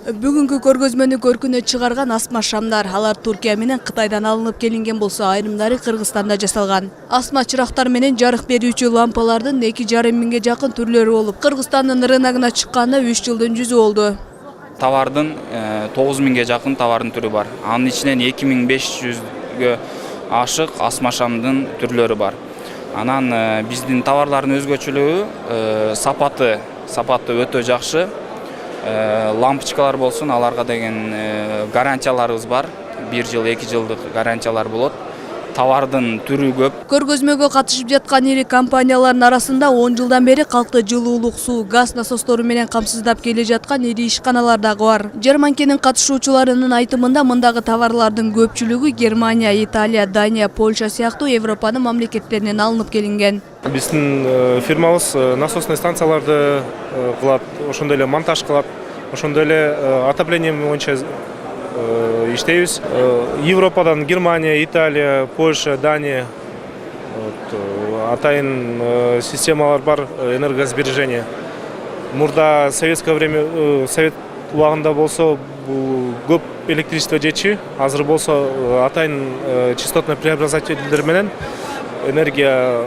Бүгүнкү көргөзмөнү көркүнө чыгарган асма шамдар. Алар Туркия менен Кытайдан алынып келинген болсо, айрымдары Кыргызстанда жасалган. Асма чырактар менен жарык берүүчү лампалардын 2,5 миңге жакын түрлөрү болуп, Кыргызстандын рыногуна чыкканына 3 жылдын жүзү болду. Товардын 9 миңге жакын товардын түрү бар. Анын ичинен 2500гө ашык асма шамдын түрлөрү бар. Анан биздин товарлардын өзгөчөлүгү сапаты өтө жакшы. Лампочкалар болсун, аларга деген гарантияларыбыз бар. 1 жыл, 2 жылдык гарантиялар болот. Товардын түрү көп. Көргөзмөгө катышып жаткан ири компаниялардын арасында 10 жылдан бери калкты жылуулук, суу, газ насостору менен камсыздап келе жаткан ири ишканалар дагы бар. Жарманкенин катышуучуларынын айтымында мындагы товарлардын көпчүлүгү Германия, Италия, Дания, Польша сыяктуу Европанын мамлекеттеринен алынып келинген. Биздин фирмабыз насосный станцияларды кылат, ошондой эле монтаж кылат, ошондой эле отопление боюнча иштейбиз. Европадан Германия, Италия, Польша, Дания атайын системалар бар энергосбережения. Мурда советское время, совет убагында болсо көп электричество жетчү, азыр болсо атайын частотный преобразователдер менен энергия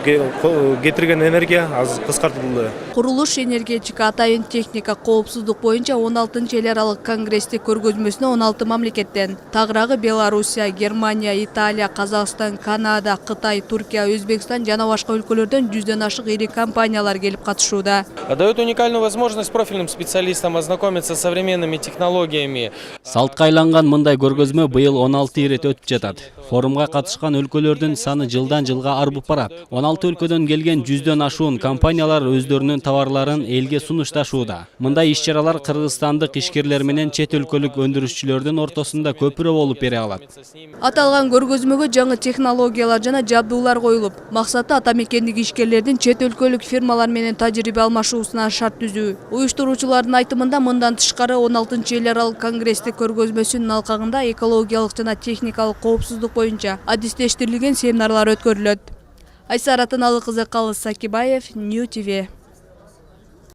кетирген энергия аз кыскартылды. Курулуш, энергетика, атайын техника, коопсуздук боюнча 16-чы эл аралык конгресстик көргөзмөсүнө 16 мамлекеттен, тагыраагы Белоруссия, Германия, Италия, Казакстан, Канада, Кытай, Туркия, Өзбекстан жана башка өлкөлөрдөн 100дөн ашык ири компаниялар келип катышууда. Дает уникальную возможность профильным специалистам ознакомиться с современными технологиями. Салтка айланган мындай көргөзмө быйыл 16 ирет өтүп жатат. Форумга катышкан өлкөлөрдүн саны жылдан жылга арбып барат. 16 өлкөдөн келген 100дөн ашуун компаниялар өздөрүнүн товарларын элге сунушташууда. Мындай иш-чаралар кыргызстандык ишкерлер менен чет өлкөлүк өндүрүшчүлөрдүн ортосунда көпүрө болуп бере алат. Аталган көргөзмөгө жаңы технологиялар жана жабдуулар коюлуп, максаты ата мекендик ишкерлердин чет өлкөлүк фирмалар менен тажрыйба алмашуусуна шарт түзүү. Уюштуруучулардын айтымында мындан тышкары 16-чы эл аралык конгресстик көргөзмөсүнүн алкагында экологиялык жана техникалык коопсуздук боюнча адистештирилген семинарлар өткөрүлөт. Айсара Тыналыкызы, Калыс Сакибаев, Нью ТВ.